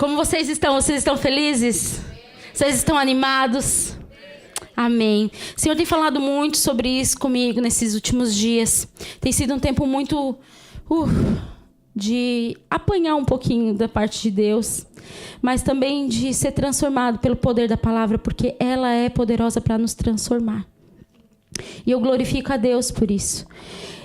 Como vocês estão? Vocês estão felizes? Vocês estão animados? Amém. O Senhor tem falado muito sobre isso comigo nesses últimos dias. Tem sido um tempo muito de apanhar um pouquinho da parte de Deus, mas também de ser transformado pelo poder da palavra, porque ela é poderosa para nos transformar. E eu glorifico a Deus por isso.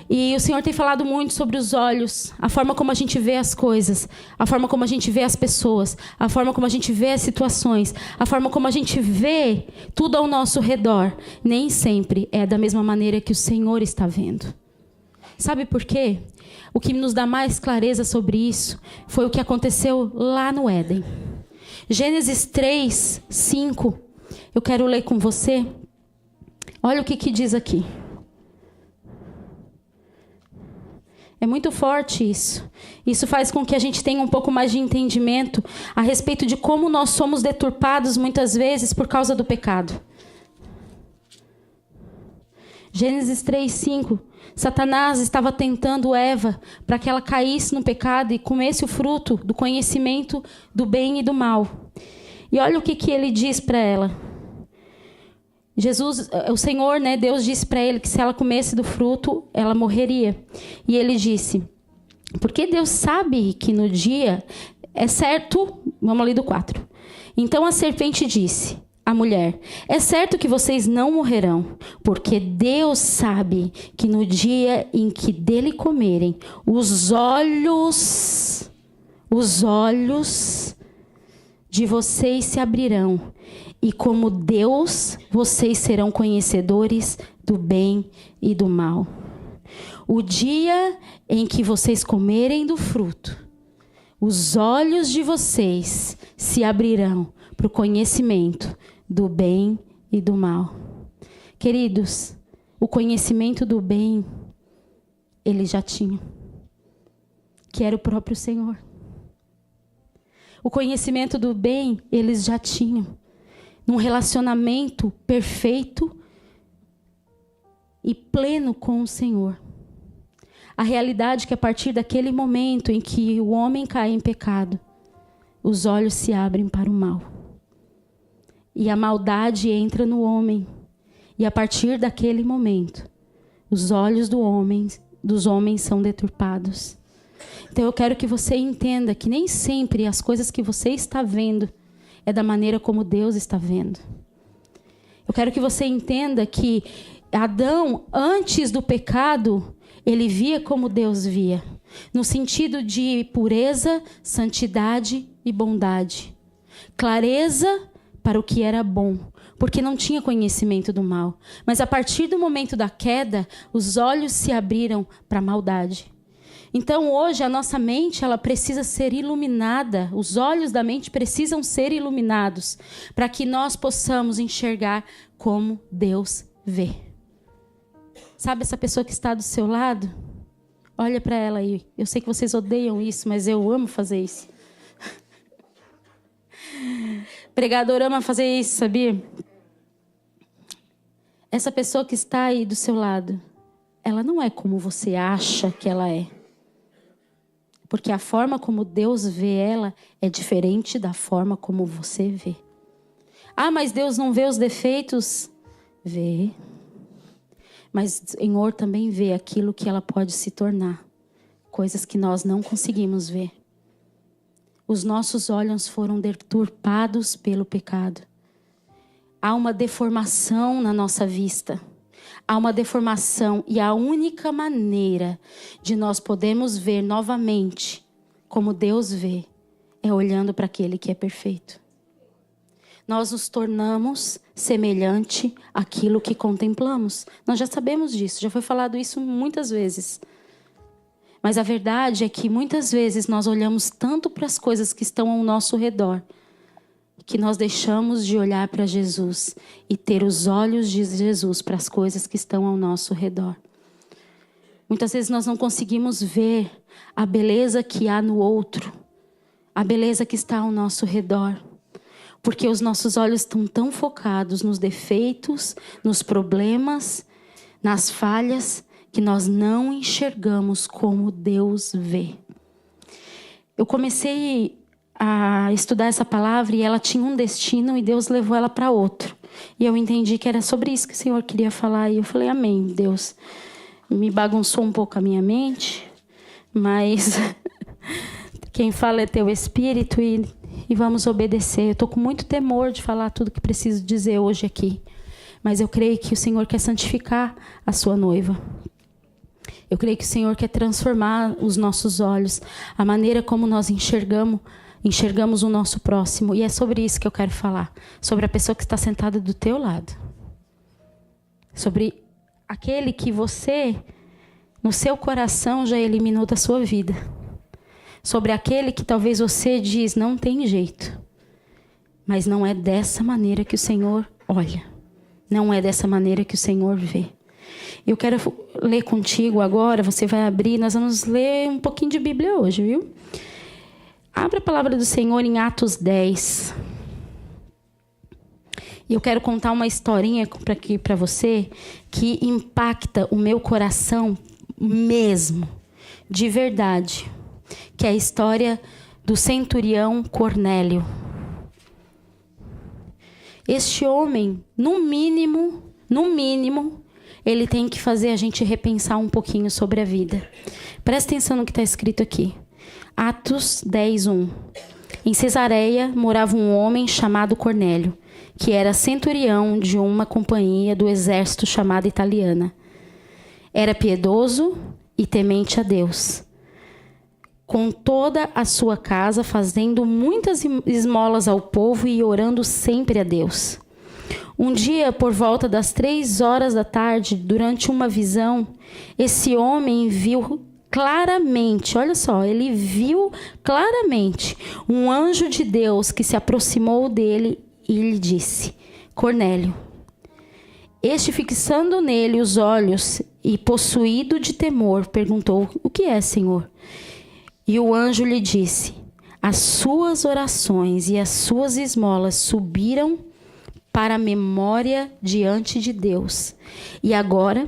E o Senhor tem falado muito sobre os olhos, a forma como a gente vê as coisas, a forma como a gente vê as pessoas, a forma como a gente vê as situações, a forma como a gente vê tudo ao nosso redor. Nem sempre é da mesma maneira que o Senhor está vendo. Sabe por quê? O que nos dá mais clareza sobre isso foi o que aconteceu lá no Éden. Gênesis 3, 5. Eu quero ler com você. Olha o que diz aqui. É muito forte isso. Isso faz com que a gente tenha um pouco mais de entendimento a respeito de como nós somos deturpados muitas vezes por causa do pecado. Gênesis 3, 5. Satanás estava tentando Eva para que ela caísse no pecado e comesse o fruto do conhecimento do bem e do mal. E olha o que ele diz para ela. O Senhor, Deus disse para ele que se ela comesse do fruto, ela morreria. E ele disse, porque Deus sabe que no dia é certo... Vamos ali do 4. Então a serpente disse à mulher, é certo que vocês não morrerão, porque Deus sabe que no dia em que dele comerem, os olhos de vocês se abrirão. E como Deus, vocês serão conhecedores do bem e do mal. O dia em que vocês comerem do fruto, os olhos de vocês se abrirão para o conhecimento do bem e do mal. Queridos, o conhecimento do bem, ele já tinha, que era o próprio Senhor. O conhecimento do bem, eles já tinham. Num relacionamento perfeito e pleno com o Senhor. A realidade é que a partir daquele momento em que o homem cai em pecado, os olhos se abrem para o mal. E a maldade entra no homem. E a partir daquele momento, os olhos dos homens são deturpados. Então eu quero que você entenda que nem sempre as coisas que você está vendo é da maneira como Deus está vendo. Eu quero que você entenda que Adão, antes do pecado, ele via como Deus via. No sentido de pureza, santidade e bondade. Clareza para o que era bom, porque não tinha conhecimento do mal. Mas a partir do momento da queda, os olhos se abriram para a maldade. Então, hoje, a nossa mente ela precisa ser iluminada, os olhos da mente precisam ser iluminados, para que nós possamos enxergar como Deus vê. Sabe essa pessoa que está do seu lado? Olha para ela aí. Eu sei que vocês odeiam isso, mas eu amo fazer isso. Pregador ama fazer isso, sabia? Essa pessoa que está aí do seu lado, ela não é como você acha que ela é. Porque a forma como Deus vê ela é diferente da forma como você vê. Ah, mas Deus não vê os defeitos? Vê. Mas o Senhor também vê aquilo que ela pode se tornar. Coisas que nós não conseguimos ver. Os nossos olhos foram deturpados pelo pecado. Há uma deformação na nossa vista. Há uma deformação e a única maneira de nós podermos ver novamente como Deus vê é olhando para aquele que é perfeito. Nós nos tornamos semelhante àquilo que contemplamos. Nós já sabemos disso, já foi falado isso muitas vezes. Mas a verdade é que muitas vezes nós olhamos tanto para as coisas que estão ao nosso redor, que nós deixamos de olhar para Jesus e ter os olhos de Jesus para as coisas que estão ao nosso redor. Muitas vezes nós não conseguimos ver a beleza que há no outro, a beleza que está ao nosso redor, porque os nossos olhos estão tão focados nos defeitos, nos problemas, nas falhas, que nós não enxergamos como Deus vê. Eu comecei a estudar essa palavra e ela tinha um destino e Deus levou ela para outro. E eu entendi que era sobre isso que o Senhor queria falar. E eu falei, amém, Deus. Me bagunçou um pouco a minha mente, mas quem fala é teu Espírito e vamos obedecer. Eu estou com muito temor de falar tudo que preciso dizer hoje aqui. Mas eu creio que o Senhor quer santificar a sua noiva. Eu creio que o Senhor quer transformar os nossos olhos, a maneira como nós enxergamos o nosso próximo. E é sobre isso que eu quero falar. Sobre a pessoa que está sentada do teu lado. Sobre aquele que você, no seu coração, já eliminou da sua vida. Sobre aquele que talvez você diz, não tem jeito. Mas não é dessa maneira que o Senhor olha. Não é dessa maneira que o Senhor vê. Eu quero ler contigo agora, você vai abrir, nós vamos ler um pouquinho de Bíblia hoje, viu? Abra a palavra do Senhor em Atos 10. E eu quero contar uma historinha aqui para você que impacta o meu coração mesmo, de verdade. Que é a história do centurião Cornélio. Este homem, no mínimo, ele tem que fazer a gente repensar um pouquinho sobre a vida. Presta atenção no que está escrito aqui. Atos 10, 1. Em Cesareia morava um homem chamado Cornélio, que era centurião de uma companhia do exército chamada Italiana. Era piedoso e temente a Deus, com toda a sua casa, fazendo muitas esmolas ao povo e orando sempre a Deus. Um dia, por volta das 3 da tarde, durante uma visão, esse homem viu claramente, olha só, ele viu claramente um anjo de Deus que se aproximou dele e lhe disse, Cornélio. Este, fixando nele os olhos e possuído de temor, perguntou, o que é, Senhor? E o anjo lhe disse, as suas orações e as suas esmolas subiram para a memória diante de Deus. E agora,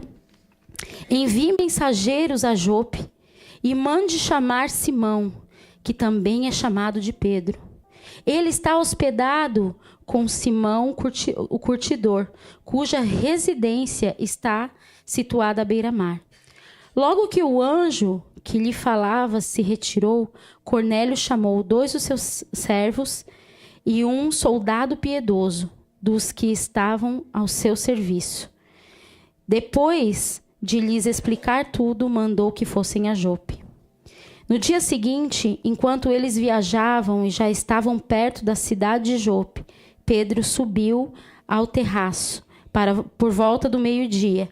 envie mensageiros a Jope e mande chamar Simão, que também é chamado de Pedro. Ele está hospedado com Simão, o curtidor, cuja residência está situada à beira-mar. Logo que o anjo que lhe falava se retirou, Cornélio chamou 2 dos seus servos e um soldado piedoso, dos que estavam ao seu serviço. Depois de lhes explicar tudo, mandou que fossem a Jope. No dia seguinte, enquanto eles viajavam e já estavam perto da cidade de Jope, Pedro subiu ao terraço por volta do meio-dia.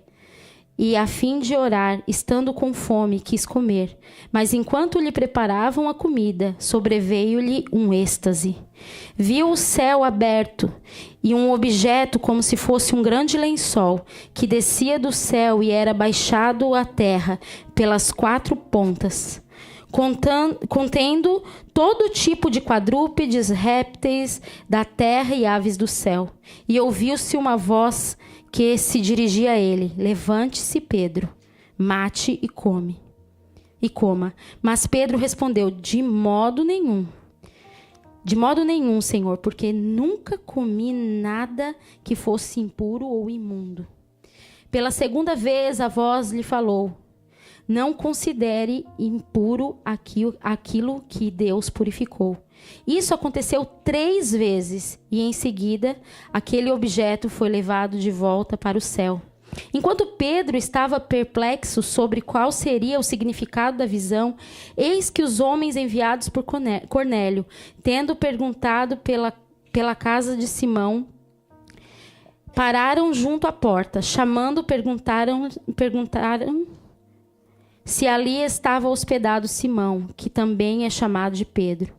E, a fim de orar, estando com fome, quis comer. Mas, enquanto lhe preparavam a comida, sobreveio-lhe um êxtase. Viu o céu aberto e um objeto como se fosse um grande lençol, que descia do céu e era baixado à terra pelas 4 pontas, contendo todo tipo de quadrúpedes, répteis da terra e aves do céu. E ouviu-se uma voz que se dirigia a ele, levante-se, Pedro, mate e coma. Mas Pedro respondeu, de modo nenhum, Senhor, porque nunca comi nada que fosse impuro ou imundo. Pela 2ª vez a voz lhe falou, não considere impuro aquilo que Deus purificou. Isso aconteceu 3 vezes e, em seguida, aquele objeto foi levado de volta para o céu. Enquanto Pedro estava perplexo sobre qual seria o significado da visão, eis que os homens enviados por Cornélio, tendo perguntado pela casa de Simão, pararam junto à porta. Chamando, perguntaram se ali estava hospedado Simão, que também é chamado de Pedro.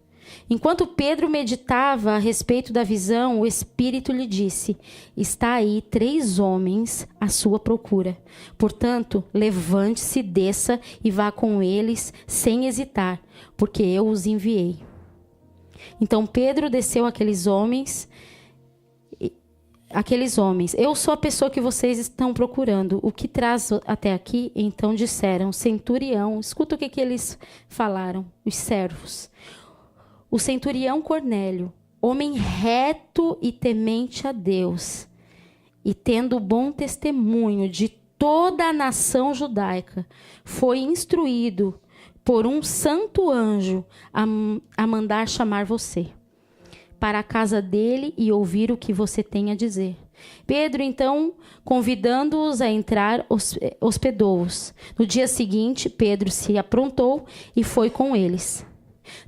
Enquanto Pedro meditava a respeito da visão, o Espírito lhe disse, está aí 3 homens à sua procura. Portanto, levante-se, desça e vá com eles sem hesitar, porque eu os enviei. Então Pedro desceu aqueles homens, eu sou a pessoa que vocês estão procurando. O que traz até aqui? Então disseram, centurião, escuta o que eles falaram, os servos. o centurião Cornélio, homem reto e temente a Deus, e tendo bom testemunho de toda a nação judaica, foi instruído por um santo anjo a mandar chamar você para a casa dele e ouvir o que você tem a dizer. Pedro, então, convidando-os a entrar, hospedou-os. No dia seguinte, Pedro se aprontou e foi com eles.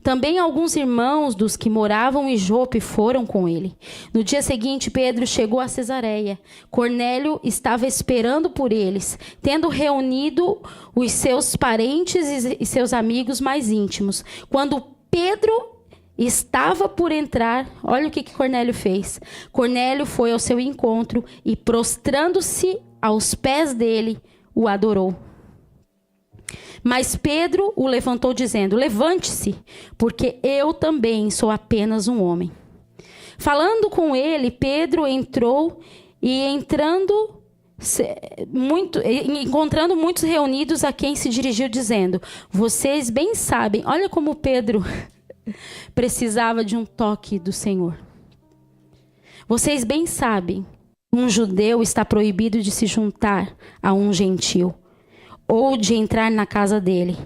Também alguns irmãos dos que moravam em Jope foram com ele. No dia seguinte, Pedro chegou a Cesareia. Cornélio estava esperando por eles, tendo reunido os seus parentes e seus amigos mais íntimos. Quando Pedro estava por entrar, olha o que Cornélio fez. Cornélio foi ao seu encontro e, prostrando-se aos pés dele, o adorou. Mas Pedro o levantou, dizendo: levante-se, porque eu também sou apenas um homem. Falando com ele, Pedro entrou e encontrando muitos reunidos, a quem se dirigiu, dizendo: vocês bem sabem. Olha como Pedro precisava de um toque do Senhor. Vocês bem sabem, um judeu está proibido de se juntar a um gentil ou de entrar na casa dele.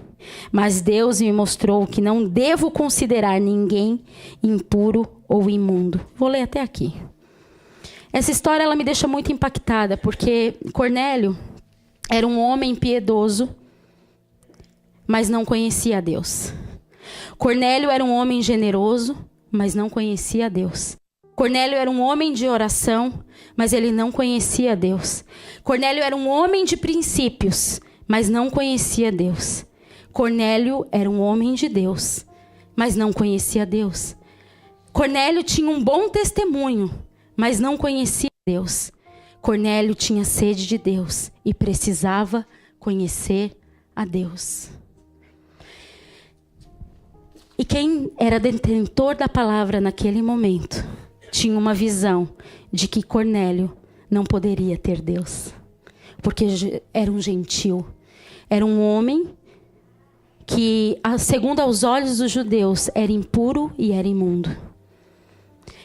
Mas Deus me mostrou que não devo considerar ninguém impuro ou imundo. Vou ler até aqui. Essa história ela me deixa muito impactada, porque Cornélio era um homem piedoso, mas não conhecia a Deus. Cornélio era um homem generoso, mas não conhecia a Deus. Cornélio era um homem de oração, mas ele não conhecia a Deus. Cornélio era um homem de princípios, mas não conhecia Deus. Cornélio era um homem de Deus, mas não conhecia Deus. Cornélio tinha um bom testemunho, mas não conhecia Deus. Cornélio tinha sede de Deus e precisava conhecer a Deus. E quem era detentor da palavra naquele momento tinha uma visão de que Cornélio não poderia ter Deus, porque era um gentil, era um homem que, segundo aos olhos dos judeus, era impuro e era imundo.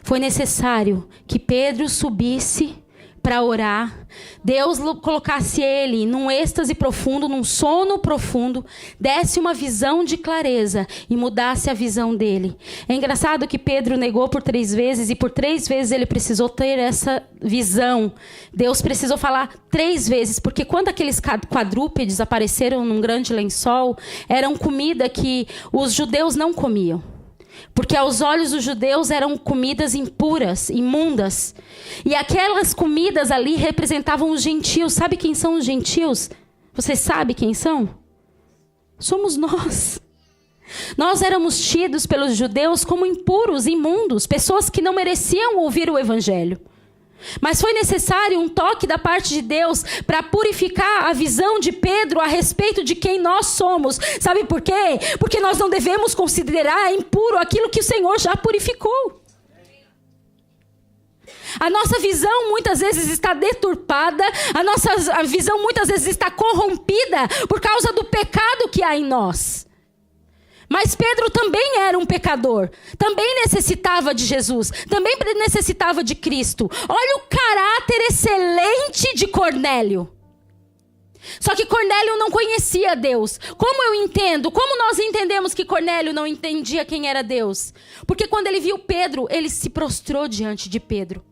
Foi necessário que Pedro subisse para orar, Deus colocasse ele num êxtase profundo, num sono profundo, desse uma visão de clareza e mudasse a visão dele. É engraçado que Pedro negou por 3 vezes e por 3 vezes ele precisou ter essa visão. Deus precisou falar 3 vezes, porque quando aqueles quadrúpedes apareceram num grande lençol, eram comida que os judeus não comiam. Porque aos olhos dos judeus eram comidas impuras, imundas. E aquelas comidas ali representavam os gentios. Sabe quem são os gentios? Você sabe quem são? Somos nós. Nós éramos tidos pelos judeus como impuros, imundos, pessoas que não mereciam ouvir o evangelho. Mas foi necessário um toque da parte de Deus para purificar a visão de Pedro a respeito de quem nós somos. Sabe por quê? Porque nós não devemos considerar impuro aquilo que o Senhor já purificou. A nossa visão muitas vezes está deturpada, a nossa visão muitas vezes está corrompida por causa do pecado que há em nós. Mas Pedro também era um pecador, também necessitava de Jesus, também necessitava de Cristo. Olha o caráter excelente de Cornélio. Só que Cornélio não conhecia Deus. Como eu entendo? Como nós entendemos que Cornélio não entendia quem era Deus? Porque quando ele viu Pedro, ele se prostrou diante de Pedro.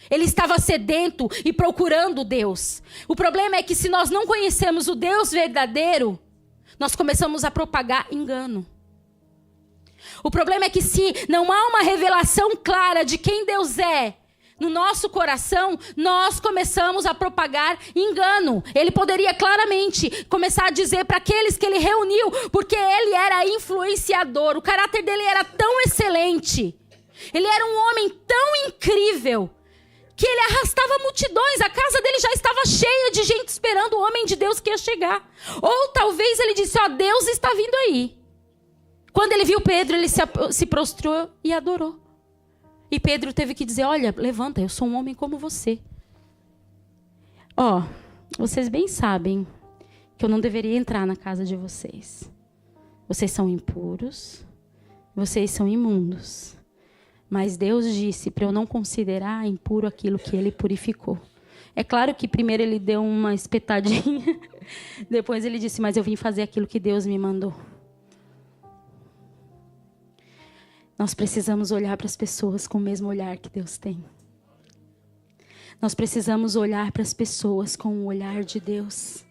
Ele estava sedento e procurando Deus. O problema é que se nós não conhecemos o Deus verdadeiro, nós começamos a propagar engano. O problema é que se não há uma revelação clara de quem Deus é no nosso coração, nós começamos a propagar engano. Ele poderia claramente começar a dizer para aqueles que ele reuniu, porque ele era influenciador, o caráter dele era tão excelente, ele era um homem tão incrível, que ele arrastava multidões, a casa dele já estava cheia de gente esperando o homem de Deus que ia chegar. Ou talvez ele disse, Deus está vindo aí. Quando ele viu Pedro, ele se prostrou e adorou. E Pedro teve que dizer, olha, levanta, eu sou um homem como você. Vocês bem sabem que eu não deveria entrar na casa de vocês. Vocês são impuros, Vocês são imundos. Mas Deus disse para eu não considerar impuro aquilo que ele purificou. É claro que primeiro ele deu uma espetadinha, depois ele disse, mas eu vim fazer aquilo que Deus me mandou. Nós precisamos olhar para as pessoas com o mesmo olhar que Deus tem. Nós precisamos olhar para as pessoas com o olhar de Deus.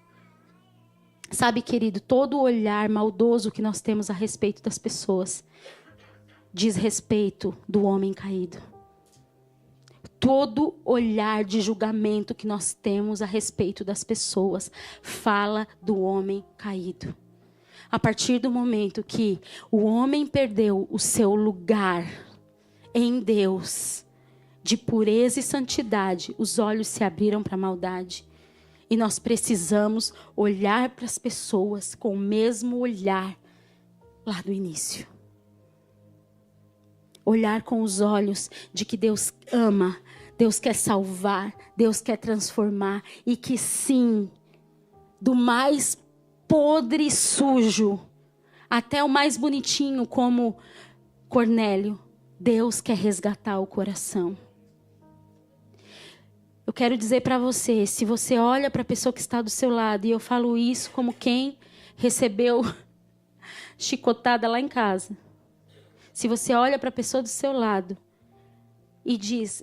Sabe, querido, todo olhar maldoso que nós temos a respeito das pessoas diz respeito do homem caído. Todo olhar de julgamento que nós temos a respeito das pessoas fala do homem caído. A partir do momento que o homem perdeu o seu lugar em Deus, de pureza e santidade, os olhos se abriram para a maldade. E nós precisamos olhar para as pessoas com o mesmo olhar lá do início. Olhar com os olhos de que Deus ama, Deus quer salvar, Deus quer transformar. E que sim, do mais podre e sujo, até o mais bonitinho como Cornélio, Deus quer resgatar o coração. Eu quero dizer para você, se você olha para a pessoa que está do seu lado, e eu falo isso como quem recebeu chicotada lá em casa. Se você olha para a pessoa do seu lado e diz,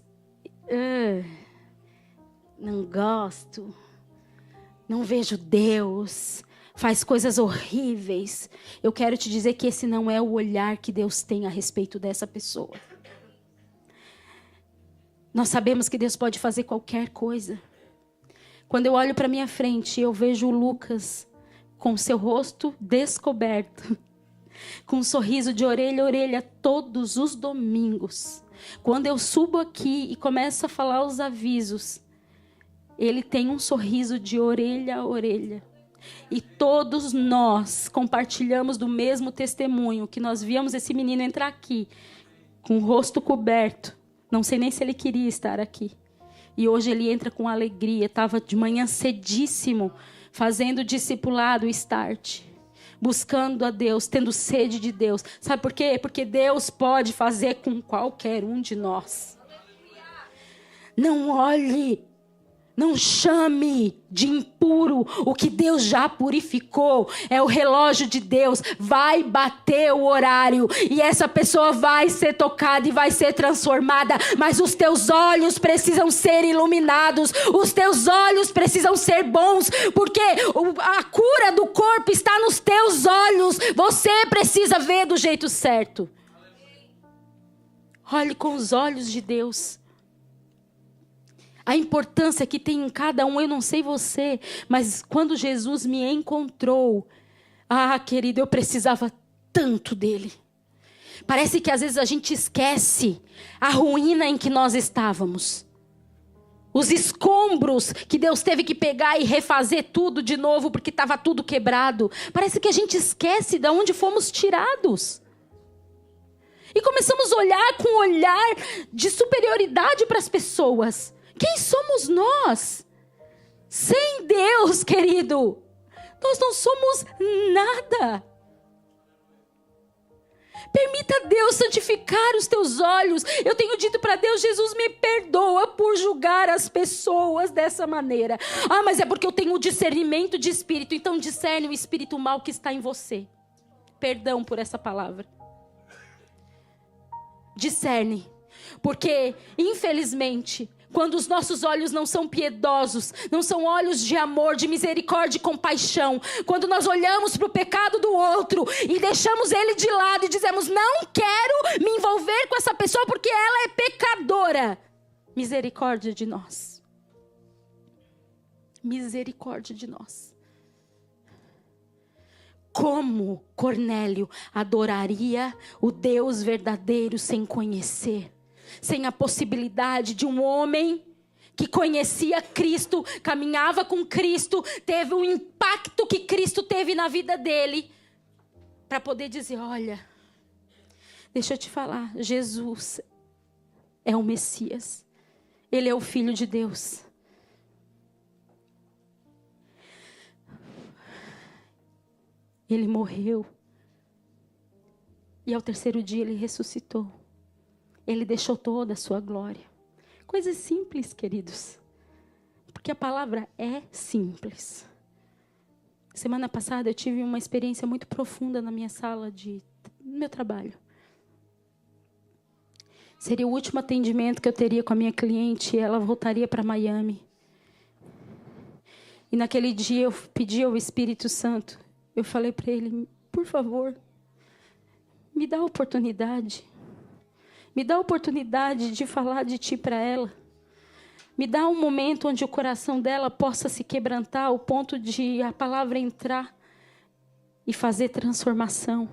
não gosto, não vejo Deus, faz coisas horríveis, eu quero te dizer que esse não é o olhar que Deus tem a respeito dessa pessoa. Nós sabemos que Deus pode fazer qualquer coisa. Quando eu olho para minha frente, eu vejo o Lucas com seu rosto descoberto, com um sorriso de orelha a orelha todos os domingos. Quando eu subo aqui e começo a falar os avisos, ele tem um sorriso de orelha a orelha. E todos nós compartilhamos do mesmo testemunho, que nós víamos esse menino entrar aqui, com o rosto coberto. Não sei nem se ele queria estar aqui. E hoje ele entra com alegria. Estava de manhã cedíssimo, fazendo discipulado, start. Buscando a Deus, tendo sede de Deus. Sabe por quê? Porque Deus pode fazer com qualquer um de nós. Não olhe, não chame de impuro o que Deus já purificou. É o relógio de Deus. Vai bater o horário e essa pessoa vai ser tocada e vai ser transformada. Mas os teus olhos precisam ser iluminados. Os teus olhos precisam ser bons, porque a cura do corpo está nos teus olhos. Você precisa ver do jeito certo. Olhe com os olhos de Deus. A importância que tem em cada um, eu não sei você, mas quando Jesus me encontrou, querido, eu precisava tanto dele. Parece que às vezes a gente esquece a ruína em que nós estávamos. Os escombros que Deus teve que pegar e refazer tudo de novo porque estava tudo quebrado. Parece que a gente esquece de onde fomos tirados. E começamos a olhar com um olhar de superioridade para as pessoas. Quem somos nós? Sem Deus, querido, nós não somos nada. Permita Deus santificar os teus olhos. Eu tenho dito para Deus, Jesus, me perdoa por julgar as pessoas dessa maneira. Mas é porque eu tenho o discernimento de espírito. Então discerne o espírito mal que está em você. Perdão por essa palavra. Discerne. Porque, infelizmente, quando os nossos olhos não são piedosos, não são olhos de amor, de misericórdia e compaixão, quando nós olhamos para o pecado do outro e deixamos ele de lado e dizemos, não quero me envolver com essa pessoa porque ela é pecadora. Misericórdia de nós. Misericórdia de nós. Como Cornélio adoraria o Deus verdadeiro sem conhecer? Sem a possibilidade de um homem que conhecia Cristo, caminhava com Cristo, teve o impacto que Cristo teve na vida dele, para poder dizer, olha, deixa eu te falar, Jesus é o Messias, Ele é o Filho de Deus. Ele morreu. E ao terceiro dia ele ressuscitou. Ele deixou toda a sua glória. Coisas simples, queridos. Porque a palavra é simples. Semana passada eu tive uma experiência muito profunda na minha sala no meu trabalho. Seria o último atendimento que eu teria com a minha cliente e ela voltaria para Miami. E naquele dia eu pedi ao Espírito Santo, eu falei para ele, por favor, me dá a oportunidade. Me dá a oportunidade de falar de ti para ela. Me dá um momento onde o coração dela possa se quebrantar ao ponto de a palavra entrar e fazer transformação.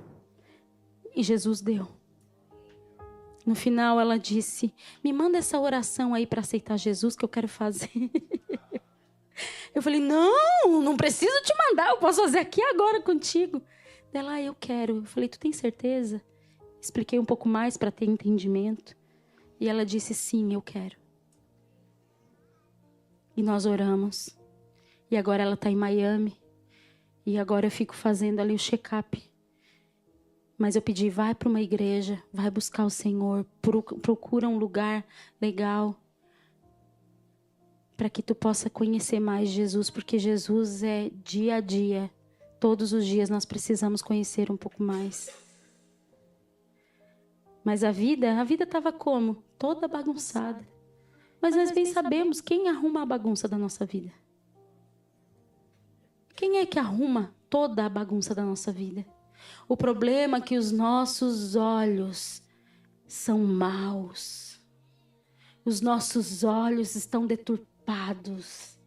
E Jesus deu. No final ela disse, me manda essa oração aí para aceitar Jesus que eu quero fazer. Eu falei, não preciso te mandar, eu posso fazer aqui agora contigo. Ela, eu quero. Eu falei, tu tem certeza? Expliquei um pouco mais para ter entendimento. E ela disse, sim, eu quero. E nós oramos. E agora ela está em Miami. E agora eu fico fazendo ali o check-up. Mas eu pedi, vai para uma igreja, vai buscar o Senhor, procura um lugar legal. Para que tu possa conhecer mais Jesus, porque Jesus é dia a dia. Todos os dias nós precisamos conhecer um pouco mais. Mas a vida estava como? Toda bagunçada. Mas nós bem sabemos quem arruma a bagunça da nossa vida. Quem é que arruma toda a bagunça da nossa vida? O problema é que os nossos olhos são maus. Os nossos olhos estão deturpados.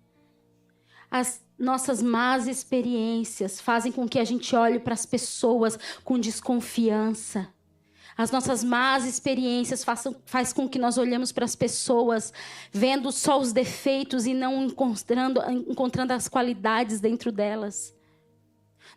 As nossas más experiências fazem com que a gente olhe para as pessoas com desconfiança. As nossas más experiências faz com que nós olhemos para as pessoas vendo só os defeitos e não encontrando as qualidades dentro delas.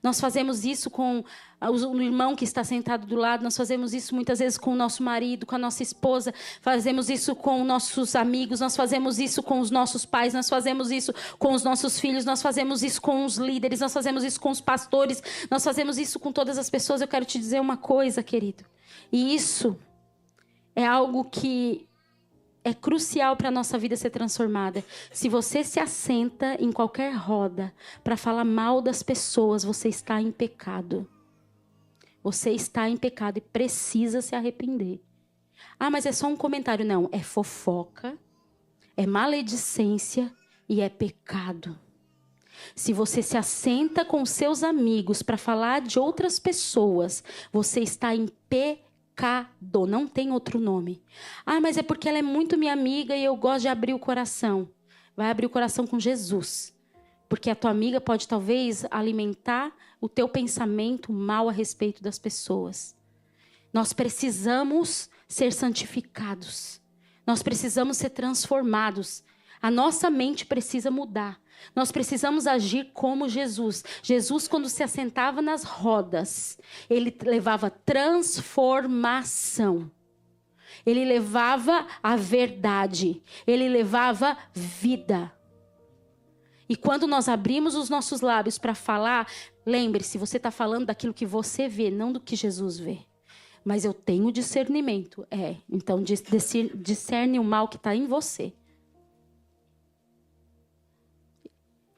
Nós fazemos isso com o irmão que está sentado do lado, nós fazemos isso muitas vezes com o nosso marido, com a nossa esposa, fazemos isso com nossos amigos, nós fazemos isso com os nossos pais, nós fazemos isso com os nossos filhos, nós fazemos isso com os líderes, nós fazemos isso com os pastores, nós fazemos isso com todas as pessoas. Eu quero te dizer uma coisa, querido, e isso é algo que é crucial para a nossa vida ser transformada. Se você se assenta em qualquer roda para falar mal das pessoas, você está em pecado. Você está em pecado e precisa se arrepender. Ah, mas é só um comentário. Não, é fofoca, é maledicência e é pecado. Se você se assenta com seus amigos para falar de outras pessoas, você está em pecado. Não tem outro nome. Ah, mas é porque ela é muito minha amiga e eu gosto de abrir o coração. Vai abrir o coração com Jesus. Porque a tua amiga pode talvez alimentar o teu pensamento mal a respeito das pessoas. Nós precisamos ser santificados. Nós precisamos ser transformados. A nossa mente precisa mudar. Nós precisamos agir como Jesus. Jesus, quando se assentava nas rodas, ele levava transformação. Ele levava a verdade. Ele levava vida. E quando nós abrimos os nossos lábios para falar, lembre-se, você está falando daquilo que você vê, não do que Jesus vê. Mas eu tenho discernimento. Então discerne o mal que está em você.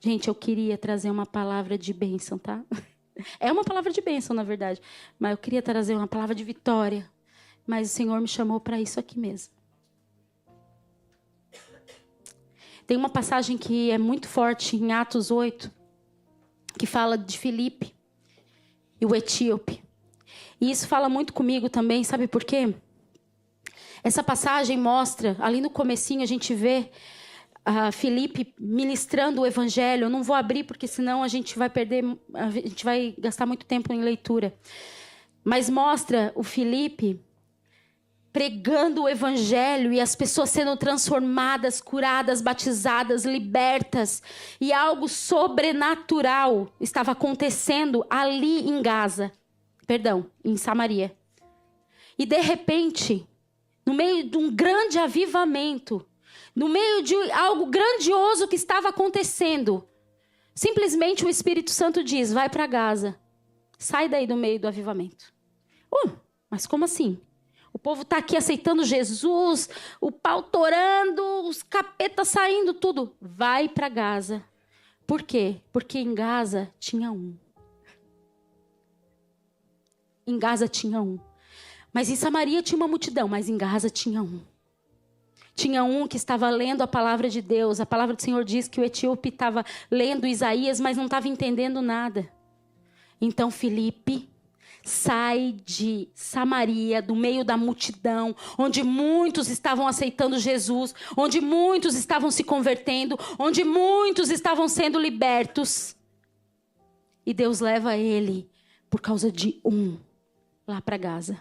Gente, eu queria trazer uma palavra de bênção, tá? É uma palavra de bênção, na verdade. Mas eu queria trazer uma palavra de vitória. Mas o Senhor me chamou para isso aqui mesmo. Tem uma passagem que é muito forte em Atos 8, que fala de Filipe e o etíope. E isso fala muito comigo também, sabe por quê? Essa passagem mostra, ali no comecinho a gente vê Filipe ministrando o evangelho. Eu não vou abrir porque senão a gente vai gastar muito tempo em leitura. Mas mostra o Filipe pregando o evangelho e as pessoas sendo transformadas, curadas, batizadas, libertas. E algo sobrenatural estava acontecendo ali em Samaria. E de repente, no meio de um grande avivamento, no meio de algo grandioso que estava acontecendo, simplesmente o Espírito Santo diz, vai para Gaza. Sai daí do meio do avivamento. Mas como assim? O povo está aqui aceitando Jesus, o pau torando, os capetas saindo, tudo. Vai para Gaza. Por quê? Porque em Gaza tinha um. Em Gaza tinha um. Mas em Samaria tinha uma multidão, mas em Gaza tinha um. Tinha um que estava lendo a palavra de Deus. A palavra do Senhor diz que o etíope estava lendo Isaías, mas não estava entendendo nada. Então Filipe sai de Samaria, do meio da multidão, onde muitos estavam aceitando Jesus, onde muitos estavam se convertendo, onde muitos estavam sendo libertos. E Deus leva ele, por causa de um, lá para Gaza.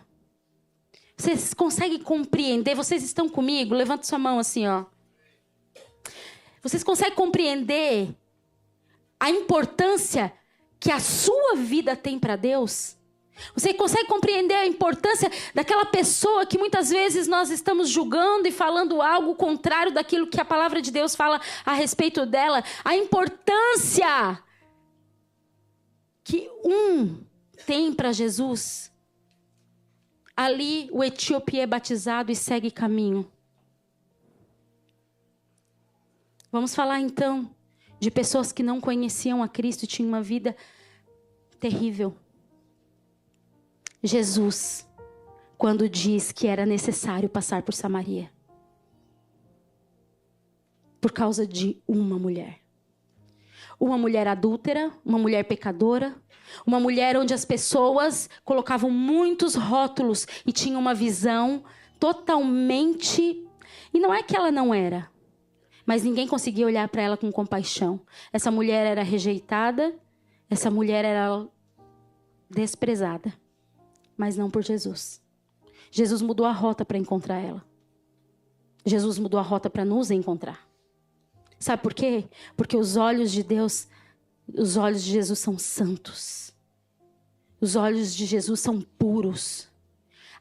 Vocês conseguem compreender? Vocês estão comigo? Levanta sua mão assim, ó. Vocês conseguem compreender a importância que a sua vida tem para Deus? Você consegue compreender a importância daquela pessoa que muitas vezes nós estamos julgando e falando algo contrário daquilo que a palavra de Deus fala a respeito dela? A importância que um tem para Jesus. Ali o etíope é batizado e segue caminho. Vamos falar então de pessoas que não conheciam a Cristo e tinham uma vida terrível. Jesus, quando diz que era necessário passar por Samaria, por causa de uma mulher. Uma mulher adúltera, uma mulher pecadora, uma mulher onde as pessoas colocavam muitos rótulos e tinham uma visão totalmente... E não é que ela não era, mas ninguém conseguia olhar para ela com compaixão. Essa mulher era rejeitada, essa mulher era desprezada, mas não por Jesus. Jesus mudou a rota para encontrar ela. Jesus mudou a rota para nos encontrar. Sabe por quê? Porque os olhos de Deus, os olhos de Jesus são santos. Os olhos de Jesus são puros.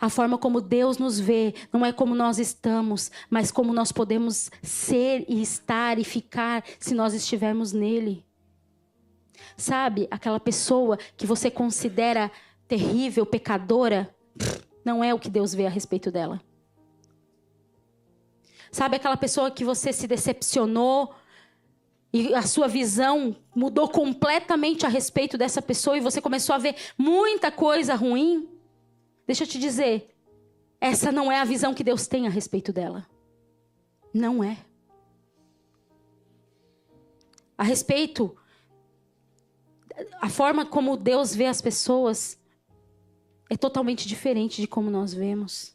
A forma como Deus nos vê não é como nós estamos, mas como nós podemos ser e estar e ficar se nós estivermos nele. Sabe, aquela pessoa que você considera terrível, pecadora, não é o que Deus vê a respeito dela. Sabe aquela pessoa que você se decepcionou e a sua visão mudou completamente a respeito dessa pessoa e você começou a ver muita coisa ruim? Deixa eu te dizer, essa não é a visão que Deus tem a respeito dela. Não é. A respeito, a forma como Deus vê as pessoas é totalmente diferente de como nós vemos.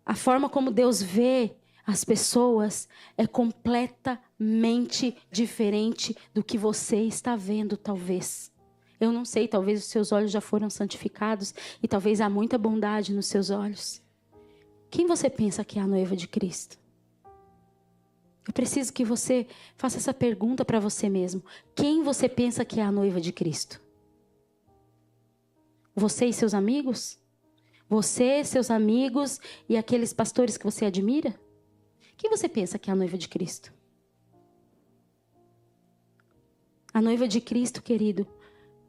A forma como Deus vê as pessoas é completamente diferente do que você está vendo, talvez. Eu não sei, talvez os seus olhos já foram santificados e talvez há muita bondade nos seus olhos. Quem você pensa que é a noiva de Cristo? Eu preciso que você faça essa pergunta para você mesmo. Quem você pensa que é a noiva de Cristo? Você e seus amigos? Você, seus amigos e aqueles pastores que você admira? Quem você pensa que é a noiva de Cristo? A noiva de Cristo, querido,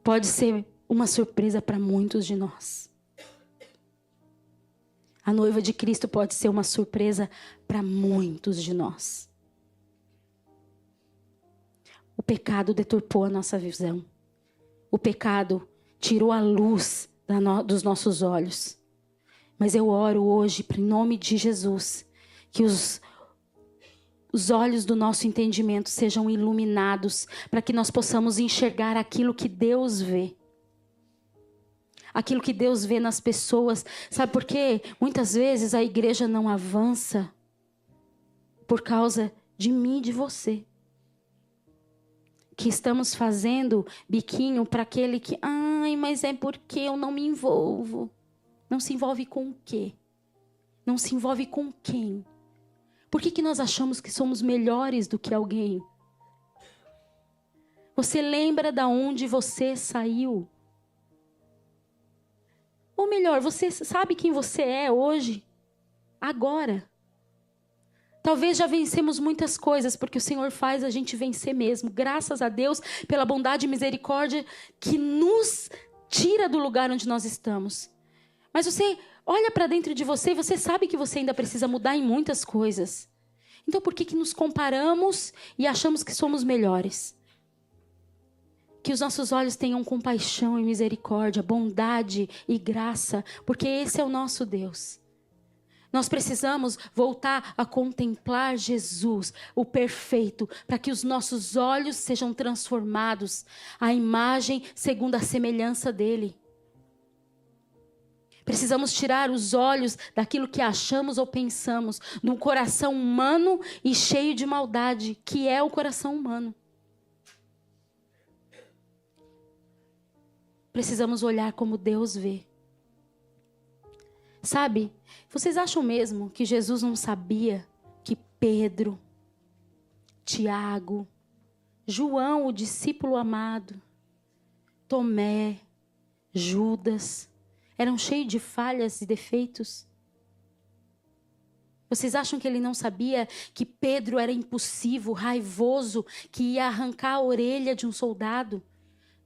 pode ser uma surpresa para muitos de nós. A noiva de Cristo pode ser uma surpresa para muitos de nós. O pecado deturpou a nossa visão. O pecado tirou a luz dos nossos olhos. Mas eu oro hoje, em nome de Jesus, que os olhos do nosso entendimento sejam iluminados, para que nós possamos enxergar aquilo que Deus vê. Aquilo que Deus vê nas pessoas. Sabe por quê? Muitas vezes a igreja não avança por causa de mim e de você. Que estamos fazendo biquinho para aquele que... Ai, mas é porque eu não me envolvo. Não se envolve com o quê? Não se envolve com quem? Por que nós achamos que somos melhores do que alguém? Você lembra de onde você saiu? Ou melhor, você sabe quem você é hoje? Agora. Talvez já vencemos muitas coisas, porque o Senhor faz a gente vencer mesmo. Graças a Deus, pela bondade e misericórdia que nos tira do lugar onde nós estamos. Mas você olha para dentro de você e você sabe que você ainda precisa mudar em muitas coisas. Então por que nos comparamos e achamos que somos melhores? Que os nossos olhos tenham compaixão e misericórdia, bondade e graça, porque esse é o nosso Deus. Nós precisamos voltar a contemplar Jesus, o perfeito, para que os nossos olhos sejam transformados à imagem segundo a semelhança dele. Precisamos tirar os olhos daquilo que achamos ou pensamos, do coração humano e cheio de maldade, que é o coração humano. Precisamos olhar como Deus vê. Sabe, vocês acham mesmo que Jesus não sabia que Pedro, Tiago, João, o discípulo amado, Tomé, Judas, eram cheios de falhas e defeitos? Vocês acham que ele não sabia que Pedro era impulsivo, raivoso, que ia arrancar a orelha de um soldado,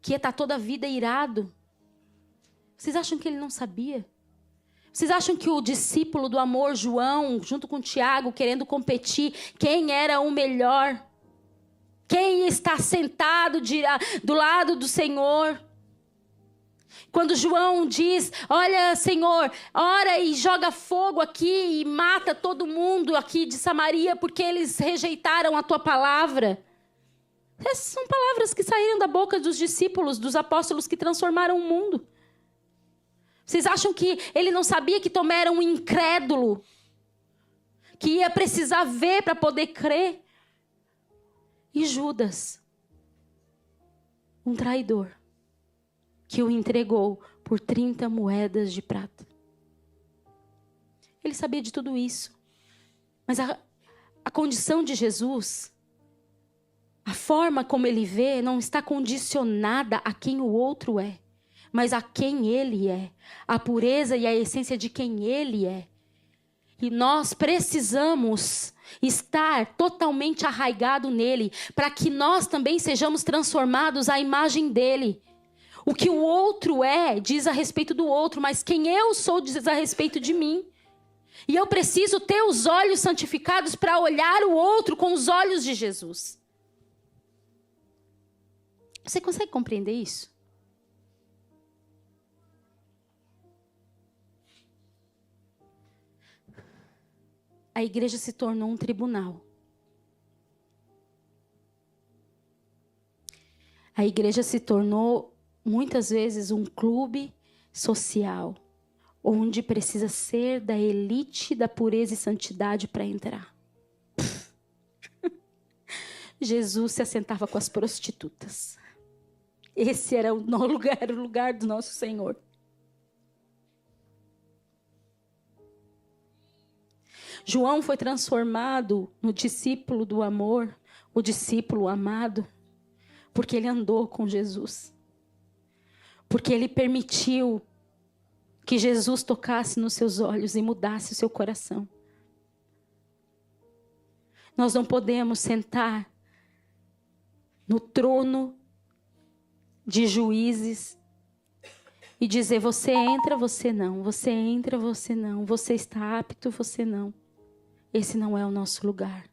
que ia estar toda a vida irado? Vocês acham que ele não sabia? Vocês acham que o discípulo do amor, João, junto com Tiago, querendo competir, quem era o melhor? Quem está sentado do lado do Senhor? Quando João diz, olha, Senhor, ora e joga fogo aqui e mata todo mundo aqui de Samaria porque eles rejeitaram a tua palavra. Essas são palavras que saíram da boca dos discípulos, dos apóstolos que transformaram o mundo. Vocês acham que ele não sabia que Tomé era um incrédulo? Que ia precisar ver para poder crer? E Judas, um traidor, que o entregou por 30 moedas de prata. Ele sabia de tudo isso. Mas a condição de Jesus, a forma como ele vê, não está condicionada a quem o outro é, mas a quem ele é. A pureza e a essência de quem ele é. E nós precisamos estar totalmente arraigado nele, para que nós também sejamos transformados à imagem dele. O que o outro é, diz a respeito do outro, mas quem eu sou diz a respeito de mim. E eu preciso ter os olhos santificados para olhar o outro com os olhos de Jesus. Você consegue compreender isso? A igreja se tornou um tribunal. A igreja se tornou, muitas vezes, um clube social, onde precisa ser da elite da pureza e santidade para entrar. Jesus se assentava com as prostitutas. Esse era o lugar do nosso Senhor. João foi transformado no discípulo do amor, o discípulo amado, porque ele andou com Jesus. Porque ele permitiu que Jesus tocasse nos seus olhos e mudasse o seu coração. Nós não podemos sentar no trono de juízes e dizer, você entra, você não, você entra, você não, você está apto, você não. Esse não é o nosso lugar.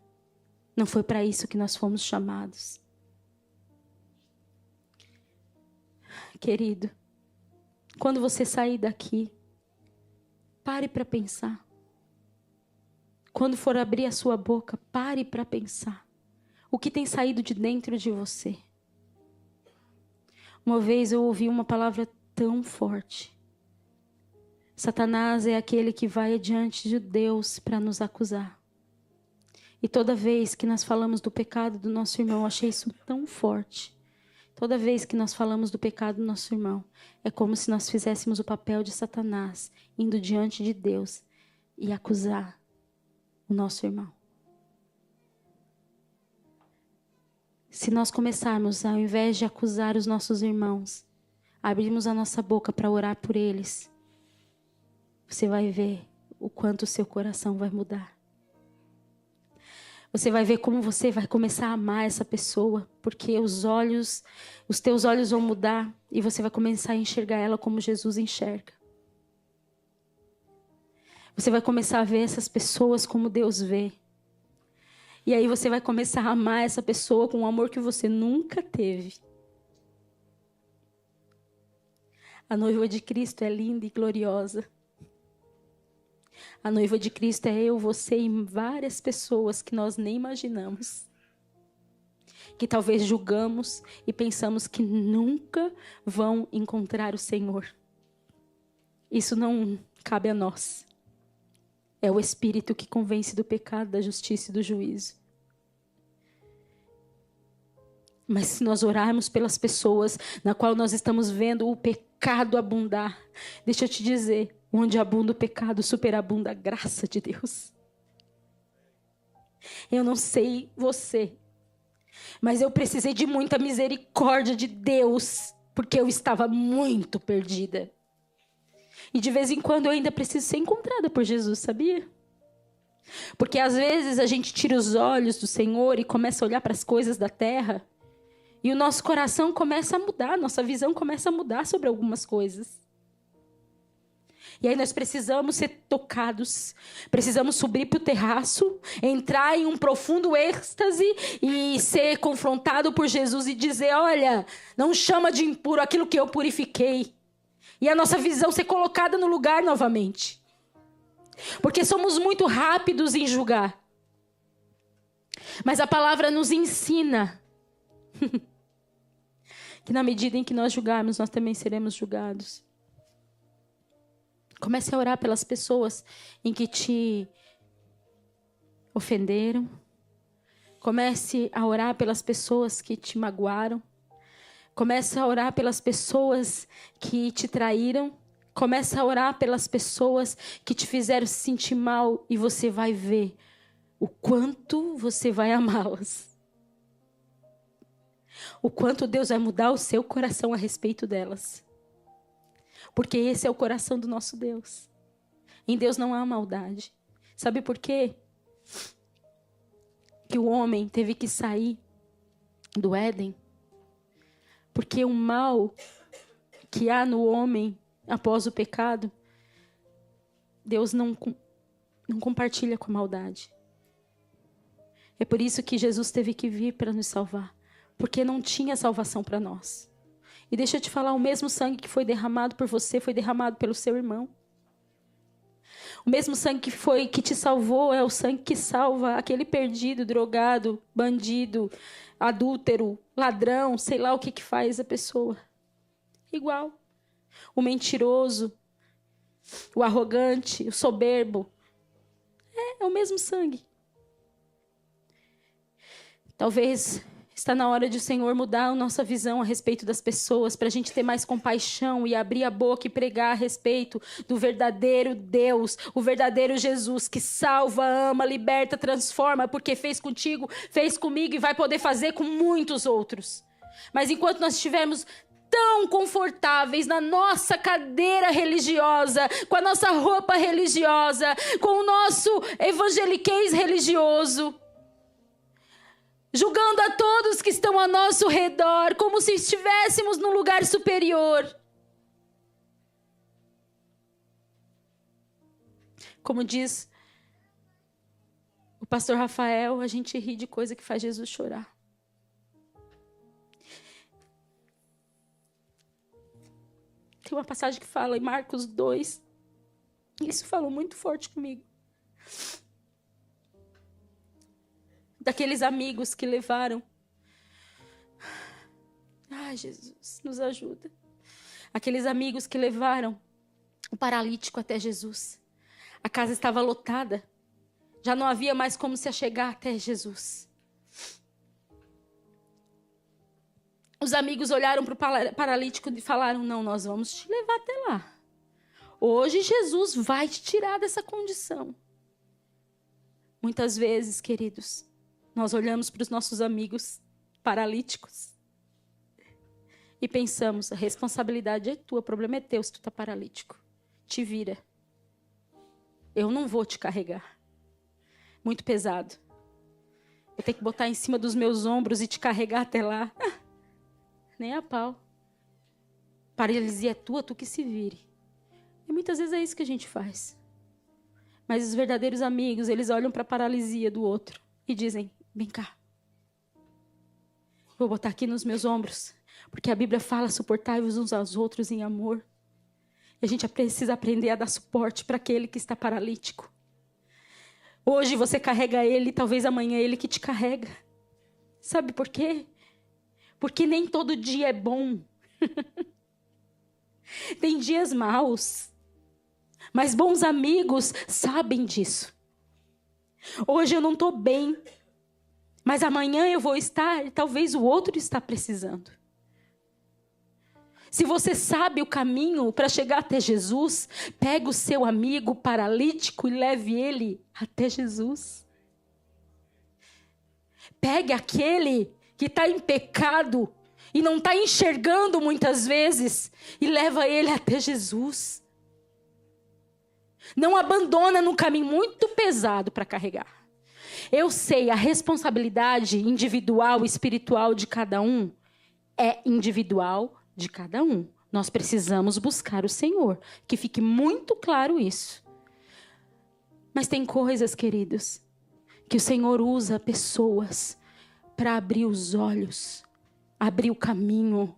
Não foi para isso que nós fomos chamados. Querido, quando você sair daqui, pare para pensar. Quando for abrir a sua boca, pare para pensar. O que tem saído de dentro de você? Uma vez eu ouvi uma palavra tão forte. Satanás é aquele que vai adiante de Deus para nos acusar. E toda vez que nós falamos do pecado do nosso irmão, eu achei isso tão forte. Toda vez que nós falamos do pecado do nosso irmão, é como se nós fizéssemos o papel de Satanás, indo diante de Deus e acusar o nosso irmão. Se nós começarmos, ao invés de acusar os nossos irmãos, abrirmos a nossa boca para orar por eles, você vai ver o quanto o seu coração vai mudar. Você vai ver como você vai começar a amar essa pessoa, porque os teus olhos vão mudar e você vai começar a enxergar ela como Jesus enxerga. Você vai começar a ver essas pessoas como Deus vê. E aí você vai começar a amar essa pessoa com um amor que você nunca teve. A noiva de Cristo é linda e gloriosa. A noiva de Cristo é eu, você e várias pessoas que nós nem imaginamos. Que talvez julgamos e pensamos que nunca vão encontrar o Senhor. Isso não cabe a nós. É o Espírito que convence do pecado, da justiça e do juízo. Mas se nós orarmos pelas pessoas na qual nós estamos vendo o pecado abundar, deixa eu te dizer, onde abunda o pecado, superabunda a graça de Deus. Eu não sei você, mas eu precisei de muita misericórdia de Deus, porque eu estava muito perdida. E de vez em quando eu ainda preciso ser encontrada por Jesus, sabia? Porque às vezes a gente tira os olhos do Senhor e começa a olhar para as coisas da terra, e o nosso coração começa a mudar, nossa visão começa a mudar sobre algumas coisas. E aí nós precisamos ser tocados, precisamos subir para o terraço, entrar em um profundo êxtase e ser confrontado por Jesus e dizer, olha, não chama de impuro aquilo que eu purifiquei. E a nossa visão ser colocada no lugar novamente. Porque somos muito rápidos em julgar. Mas a palavra nos ensina que na medida em que nós julgarmos, nós também seremos julgados. Comece a orar pelas pessoas em que te ofenderam. Comece a orar pelas pessoas que te magoaram. Comece a orar pelas pessoas que te traíram. Comece a orar pelas pessoas que te fizeram se sentir mal. E você vai ver o quanto você vai amá-las. O quanto Deus vai mudar o seu coração a respeito delas. Porque esse é o coração do nosso Deus. Em Deus não há maldade. Sabe por quê? Que o homem teve que sair do Éden. Porque o mal que há no homem após o pecado, Deus não compartilha com a maldade. É por isso que Jesus teve que vir para nos salvar. Porque não tinha salvação para nós. E deixa eu te falar, o mesmo sangue que foi derramado por você, foi derramado pelo seu irmão. O mesmo sangue que te salvou é o sangue que salva aquele perdido, drogado, bandido, adúltero, ladrão, sei lá o que faz a pessoa. Igual. O mentiroso, o arrogante, o soberbo. É o mesmo sangue. Talvez está na hora de o Senhor mudar a nossa visão a respeito das pessoas, para a gente ter mais compaixão e abrir a boca e pregar a respeito do verdadeiro Deus, o verdadeiro Jesus que salva, ama, liberta, transforma, porque fez contigo, fez comigo e vai poder fazer com muitos outros. Mas enquanto nós estivermos tão confortáveis na nossa cadeira religiosa, com a nossa roupa religiosa, com o nosso evangeliquez religioso, julgando a todos que estão ao nosso redor, como se estivéssemos num lugar superior. Como diz o pastor Rafael, a gente ri de coisa que faz Jesus chorar. Tem uma passagem que fala em Marcos 2, isso falou muito forte comigo. Daqueles amigos que levaram. Ai, Jesus, nos ajuda. Aqueles amigos que levaram o paralítico até Jesus. A casa estava lotada. Já não havia mais como se achegar até Jesus. Os amigos olharam para o paralítico e falaram, não, nós vamos te levar até lá. Hoje Jesus vai te tirar dessa condição. Muitas vezes, queridos, nós olhamos para os nossos amigos paralíticos e pensamos, a responsabilidade é tua, o problema é teu se tu está paralítico. Te vira. Eu não vou te carregar. Muito pesado. Vou ter que botar em cima dos meus ombros e te carregar até lá. Nem a pau. Paralisia é tua, tu que se vire. E muitas vezes é isso que a gente faz. Mas os verdadeiros amigos, eles olham para a paralisia do outro e dizem, vem cá. Vou botar aqui nos meus ombros. Porque a Bíblia fala, suportai-vos uns aos outros em amor. E a gente precisa aprender a dar suporte para aquele que está paralítico. Hoje você carrega ele, talvez amanhã é ele que te carrega. Sabe por quê? Porque nem todo dia é bom. Tem dias maus. Mas bons amigos sabem disso. Hoje eu não estou bem. Mas amanhã eu vou estar e talvez o outro está precisando. Se você sabe o caminho para chegar até Jesus, pega o seu amigo paralítico e leve ele até Jesus. Pegue aquele que está em pecado e não está enxergando muitas vezes e leva ele até Jesus. Não abandona num caminho muito pesado para carregar. Eu sei, a responsabilidade individual e espiritual de cada um é individual de cada um. Nós precisamos buscar o Senhor. Que fique muito claro isso. Mas tem coisas, queridos, que o Senhor usa pessoas para abrir os olhos, abrir o caminho.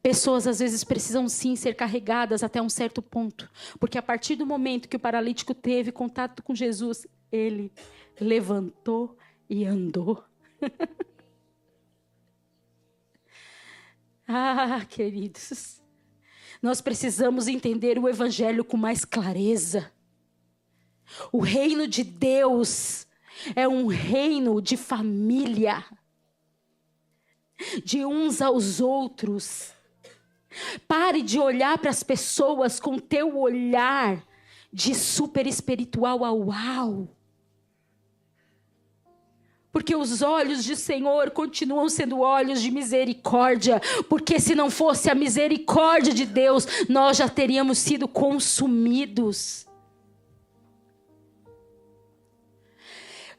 Pessoas às vezes precisam sim ser carregadas até um certo ponto. Porque a partir do momento que o paralítico teve contato com Jesus, ele levantou e andou. Ah, queridos, nós precisamos entender o Evangelho com mais clareza. O reino de Deus é um reino de família, de uns aos outros. Pare de olhar para as pessoas com teu olhar de super espiritual ao uau. Porque os olhos do Senhor continuam sendo olhos de misericórdia. Porque se não fosse a misericórdia de Deus, nós já teríamos sido consumidos.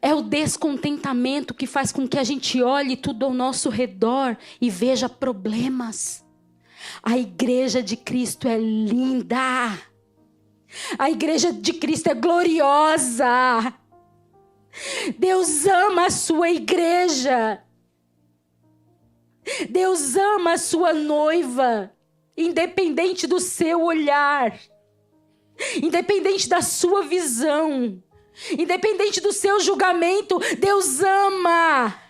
É o descontentamento que faz com que a gente olhe tudo ao nosso redor e veja problemas. A igreja de Cristo é linda. A igreja de Cristo é gloriosa. Deus ama a sua igreja. Deus ama a sua noiva. Independente do seu olhar. Independente da sua visão. Independente do seu julgamento. Deus ama.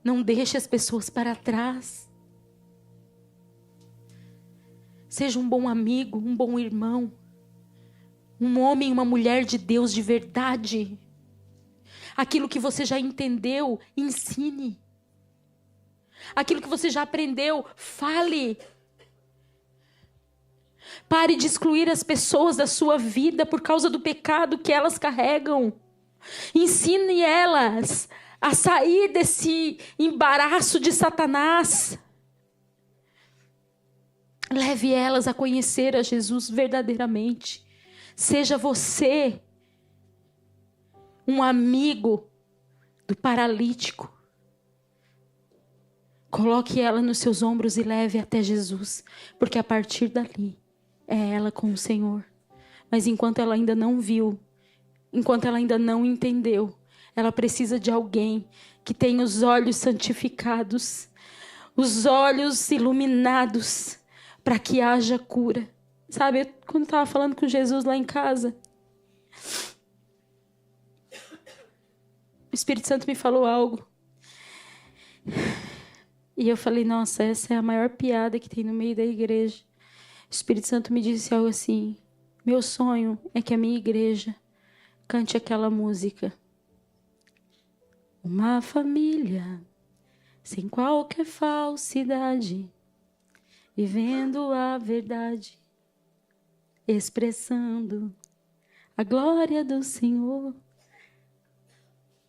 Não deixe as pessoas para trás. Seja um bom amigo, um bom irmão. Um homem e uma mulher de Deus de verdade. Aquilo que você já entendeu, ensine. Aquilo que você já aprendeu, fale. Pare de excluir as pessoas da sua vida por causa do pecado que elas carregam. Ensine elas a sair desse embaraço de Satanás. Leve elas a conhecer a Jesus verdadeiramente. Seja você um amigo do paralítico. Coloque ela nos seus ombros e leve até Jesus. Porque a partir dali é ela com o Senhor. Mas enquanto ela ainda não viu, enquanto ela ainda não entendeu, ela precisa de alguém que tenha os olhos santificados, os olhos iluminados, para que haja cura. Sabe, quando eu estava falando com Jesus lá em casa, o Espírito Santo me falou algo. E eu falei, nossa, essa é a maior piada que tem no meio da igreja. O Espírito Santo me disse algo assim: meu sonho é que a minha igreja cante aquela música. Uma família sem qualquer falsidade, vivendo a verdade, expressando a glória do Senhor.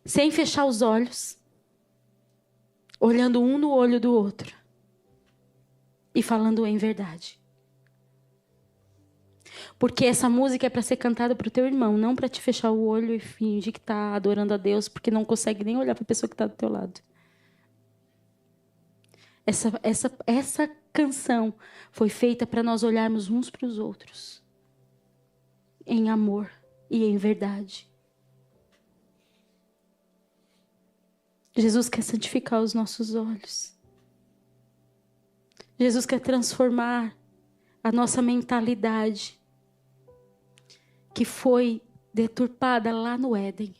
Sem fechar os olhos, olhando um no olho do outro e falando em verdade. Porque essa música é para ser cantada para o teu irmão, não para te fechar o olho e fingir que está adorando a Deus, porque não consegue nem olhar para a pessoa que está do teu lado. Essa canção foi feita para nós olharmos uns para os outros, em amor e em verdade. Jesus quer santificar os nossos olhos. Jesus quer transformar a nossa mentalidade, que foi deturpada lá no Éden.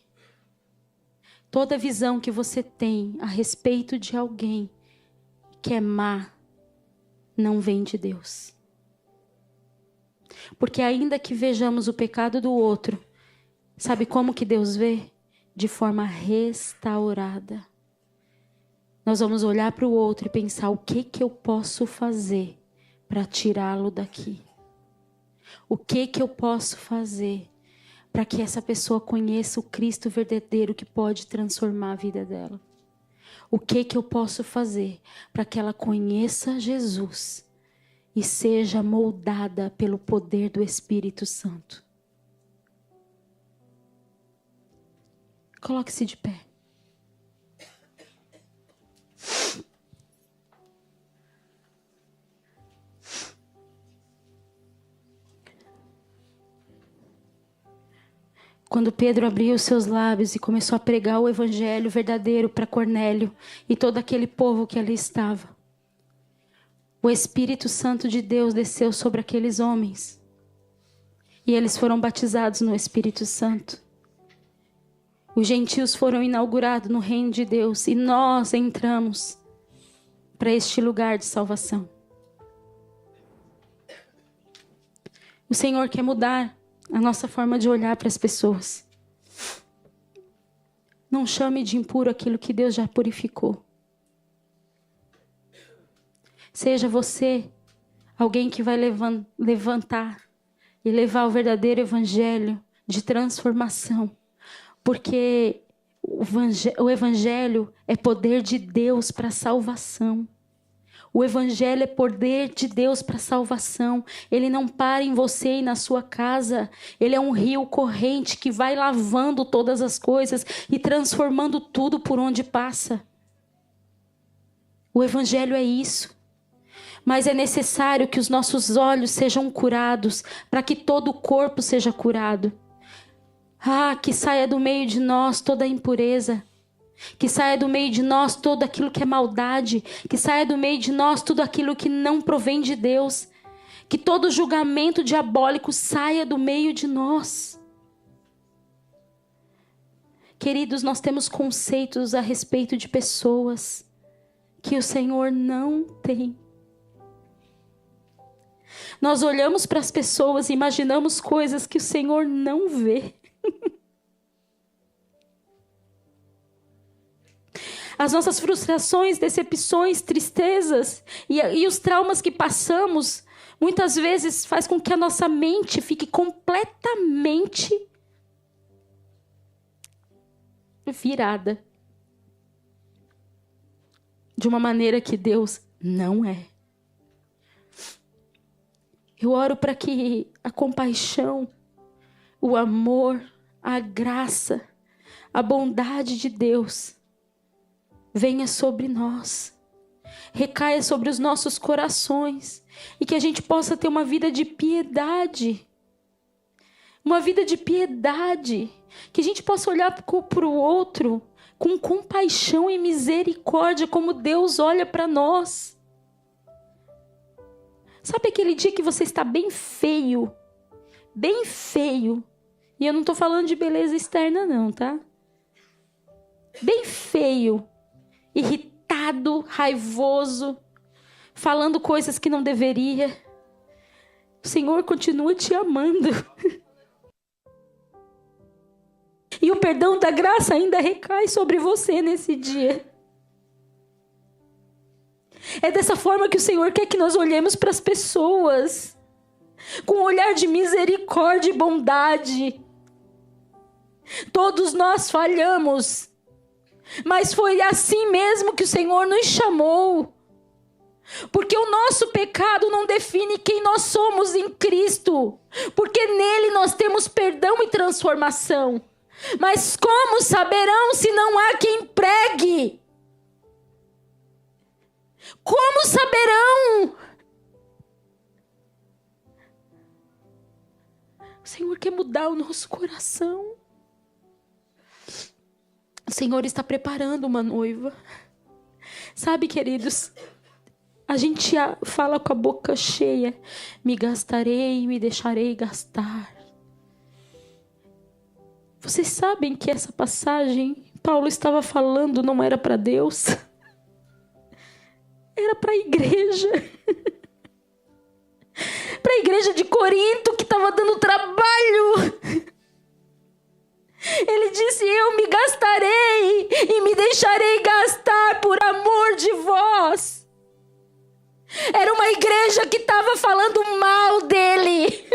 Toda visão que você tem a respeito de alguém que é má, não vem de Deus. Porque ainda que vejamos o pecado do outro, sabe como que Deus vê? De forma restaurada. Nós vamos olhar para o outro e pensar, o que eu posso fazer para tirá-lo daqui? O que eu posso fazer para que essa pessoa conheça o Cristo verdadeiro que pode transformar a vida dela? O que eu posso fazer para que ela conheça Jesus e seja moldada pelo poder do Espírito Santo? Coloque-se de pé. Quando Pedro abriu os seus lábios e começou a pregar o evangelho verdadeiro para Cornélio e todo aquele povo que ali estava, o Espírito Santo de Deus desceu sobre aqueles homens e eles foram batizados no Espírito Santo. Os gentios foram inaugurados no reino de Deus e nós entramos para este lugar de salvação. O Senhor quer mudar a nossa forma de olhar para as pessoas. Não chame de impuro aquilo que Deus já purificou. Seja você alguém que vai levantar e levar o verdadeiro evangelho de transformação. Porque o evangelho é poder de Deus para salvação. O evangelho é poder de Deus para salvação. Ele não para em você e na sua casa. Ele é um rio corrente que vai lavando todas as coisas e transformando tudo por onde passa. O evangelho é isso. Mas é necessário que os nossos olhos sejam curados para que todo o corpo seja curado. Que saia do meio de nós toda a impureza. Que saia do meio de nós tudo aquilo que é maldade. Que saia do meio de nós tudo aquilo que não provém de Deus. Que todo julgamento diabólico saia do meio de nós. Queridos, nós temos conceitos a respeito de pessoas que o Senhor não tem. Nós olhamos para as pessoas e imaginamos coisas que o Senhor não vê. As nossas frustrações, decepções, tristezas e os traumas que passamos, muitas vezes faz com que a nossa mente fique completamente virada. De uma maneira que Deus não é. Eu oro para que a compaixão, o amor, a graça, a bondade de Deus venha sobre nós, recaia sobre os nossos corações e que a gente possa ter uma vida de piedade. Uma vida de piedade. Que a gente possa olhar para o outro com compaixão e misericórdia como Deus olha para nós. Sabe aquele dia que você está bem feio? Bem feio. E eu não estou falando de beleza externa não, tá? Bem feio. Irritado, raivoso, falando coisas que não deveria. O Senhor continua te amando. E o perdão da graça ainda recai sobre você nesse dia. É dessa forma que o Senhor quer que nós olhemos para as pessoas. Com um olhar de misericórdia e bondade. Todos nós falhamos. Mas foi assim mesmo que o Senhor nos chamou. Porque o nosso pecado não define quem nós somos em Cristo. Porque nele nós temos perdão e transformação. Mas como saberão se não há quem pregue? Como saberão? O Senhor quer mudar o nosso coração. O Senhor está preparando uma noiva. Sabe, queridos, a gente fala com a boca cheia: me gastarei, me deixarei gastar. Vocês sabem que essa passagem, Paulo estava falando, não era para Deus. Era para a igreja. Para a igreja de Corinto, que estava dando trabalho. Ele disse: eu me gastarei e me deixarei gastar por amor de vós. Era uma igreja que estava falando mal dele.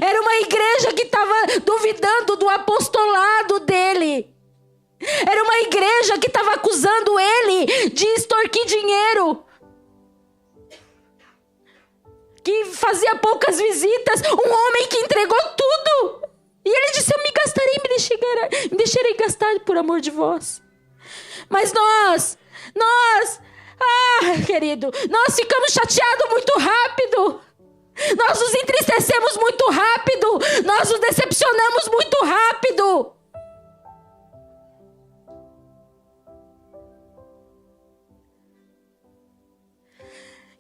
Era uma igreja que estava duvidando do apostolado dele. Era uma igreja que estava acusando ele de extorquir dinheiro, que fazia poucas visitas, um homem que entregou tudo. E ele disse: eu me gastarei, me deixarei gastar por amor de vós. Mas nós, querido, nós ficamos chateados muito rápido. Nós nos entristecemos muito rápido. Nós nos decepcionamos muito rápido.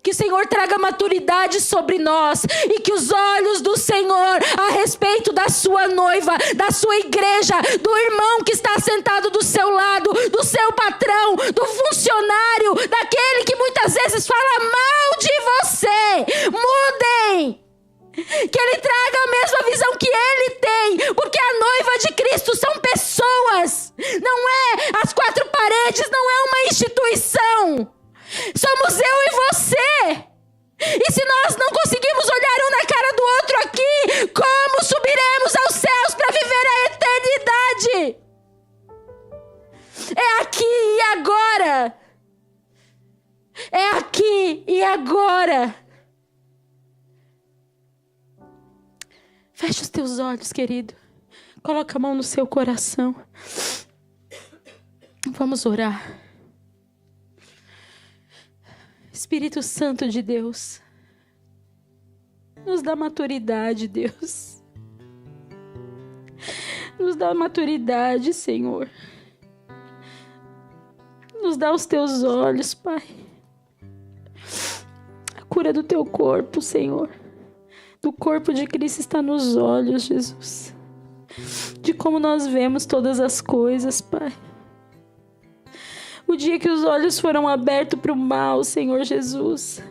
Que o Senhor traga maturidade sobre nós e que os olhos do Senhor a respeito da sua noiva, da sua igreja, do irmão que está sentado do seu lado, do seu patrão, do funcionário, daquele que muitas vezes fala mal de você, mudem. Que ele traga a mesma visão que ele tem, porque a noiva de Cristo são pessoas, não é as quatro paredes, não é uma instituição. Somos eu e você. E se nós não conseguimos olhar um na cara do outro aqui, como subiremos aos céus para viver a eternidade? É aqui e agora. É aqui e agora. Feche os teus olhos, querido. Coloca a mão no seu coração. Vamos orar. Espírito Santo de Deus, nos dá maturidade, Deus. Nos dá maturidade, Senhor. Nos dá os teus olhos, Pai. A cura do teu corpo, Senhor. Do corpo de Cristo está nos olhos, Jesus. De como nós vemos todas as coisas, Pai. O dia que os olhos foram abertos para o mal, Senhor Jesus,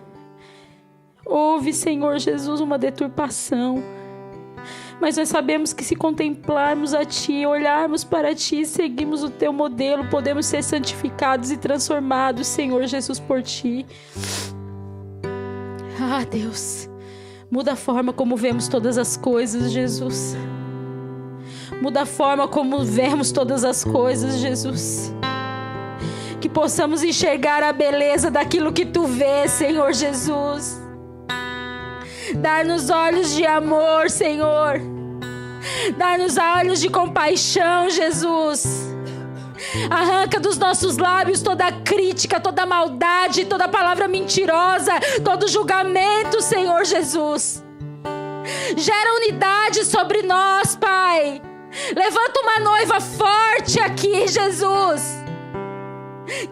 houve, Senhor Jesus, uma deturpação. Mas nós sabemos que se contemplarmos a Ti, olharmos para Ti, seguirmos o Teu modelo, podemos ser santificados e transformados, Senhor Jesus, por Ti. Ah, Deus, muda a forma como vemos todas as coisas, Jesus. Muda a forma como vemos todas as coisas, Jesus. Que possamos enxergar a beleza daquilo que Tu vês, Senhor Jesus. Dar-nos olhos de amor, Senhor. Dar-nos olhos de compaixão, Jesus. Arranca dos nossos lábios toda crítica, toda maldade, toda palavra mentirosa, todo julgamento, Senhor Jesus. Gera unidade sobre nós, Pai. Levanta uma noiva forte aqui, Jesus,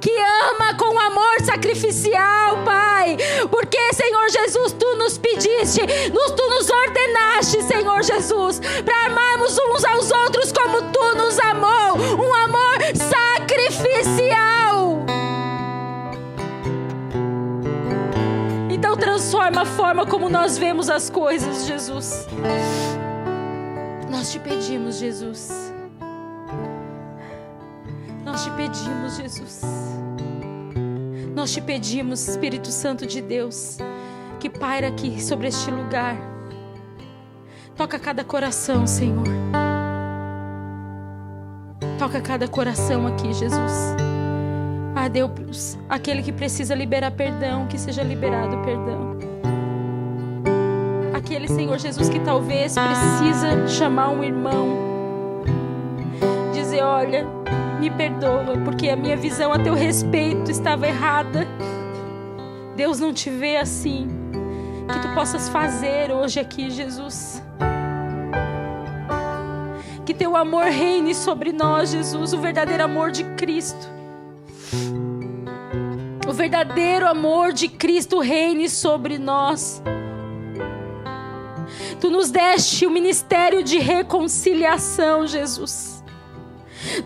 que ama com amor sacrificial, Pai. Porque, Senhor Jesus, Tu nos pediste, Tu nos ordenaste, Senhor Jesus, para amarmos uns aos outros como Tu nos amou. Um amor sacrificial. Então transforma a forma como nós vemos as coisas, Jesus. Nós Te pedimos, Jesus. Nós Te pedimos, Jesus. Nós Te pedimos, Espírito Santo de Deus, que paira aqui sobre este lugar. Toca cada coração, Senhor. Toca cada coração aqui, Jesus. Ah, Deus, aquele que precisa liberar perdão, que seja liberado perdão. Aquele, Senhor Jesus, que talvez precisa chamar um irmão, dizer: olha, me perdoa, porque a minha visão a teu respeito estava errada. Deus não te vê assim. Que tu possas fazer hoje aqui, Jesus. Que teu amor reine sobre nós, Jesus, o verdadeiro amor de Cristo. O verdadeiro amor de Cristo reine sobre nós. Tu nos deste o ministério de reconciliação, Jesus.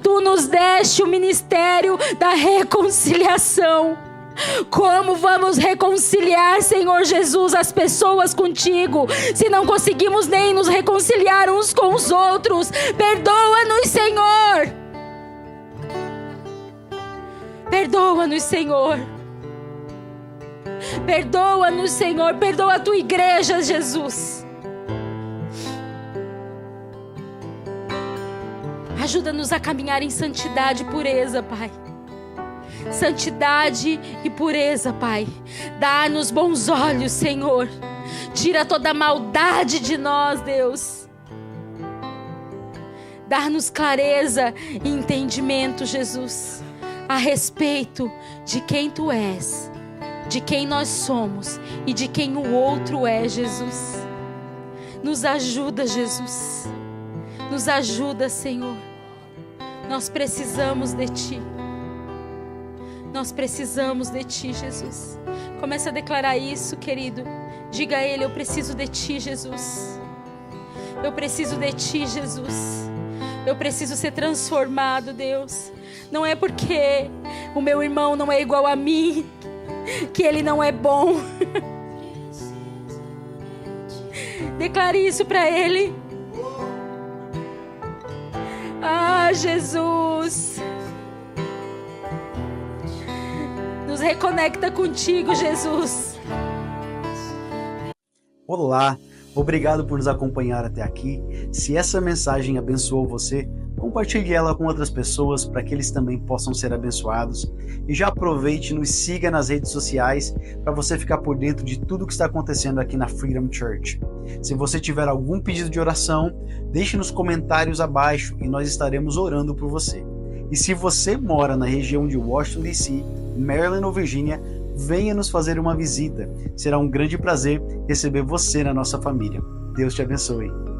Tu nos deste o ministério da reconciliação. Como vamos reconciliar, Senhor Jesus, as pessoas contigo, se não conseguimos nem nos reconciliar uns com os outros? Perdoa-nos, Senhor. Perdoa-nos, Senhor. Perdoa-nos, Senhor. Perdoa a tua igreja, Jesus. Ajuda-nos a caminhar em santidade e pureza, Pai. Santidade e pureza, Pai. Dá-nos bons olhos, Senhor. Tira toda a maldade de nós, Deus. Dá-nos clareza e entendimento, Jesus, a respeito de quem Tu és, de quem nós somos e de quem o outro é, Jesus. Nos ajuda, Jesus. Nos ajuda, Senhor. Nós precisamos de Ti. Nós precisamos de Ti, Jesus. Comece a declarar isso, querido. Diga a Ele: eu preciso de Ti, Jesus. Eu preciso de Ti, Jesus. Eu preciso ser transformado, Deus. Não é porque o meu irmão não é igual a mim que ele não é bom. Declare isso para Ele. Ah, Jesus. Nos reconecta contigo, Jesus. Olá, obrigado por nos acompanhar até aqui. Se essa mensagem abençoou você, compartilhe ela com outras pessoas para que eles também possam ser abençoados. E já aproveite e nos siga nas redes sociais para você ficar por dentro de tudo que está acontecendo aqui na Freedom Church. Se você tiver algum pedido de oração, deixe nos comentários abaixo e nós estaremos orando por você. E se você mora na região de Washington, D.C., Maryland ou Virgínia, venha nos fazer uma visita. Será um grande prazer receber você na nossa família. Deus te abençoe.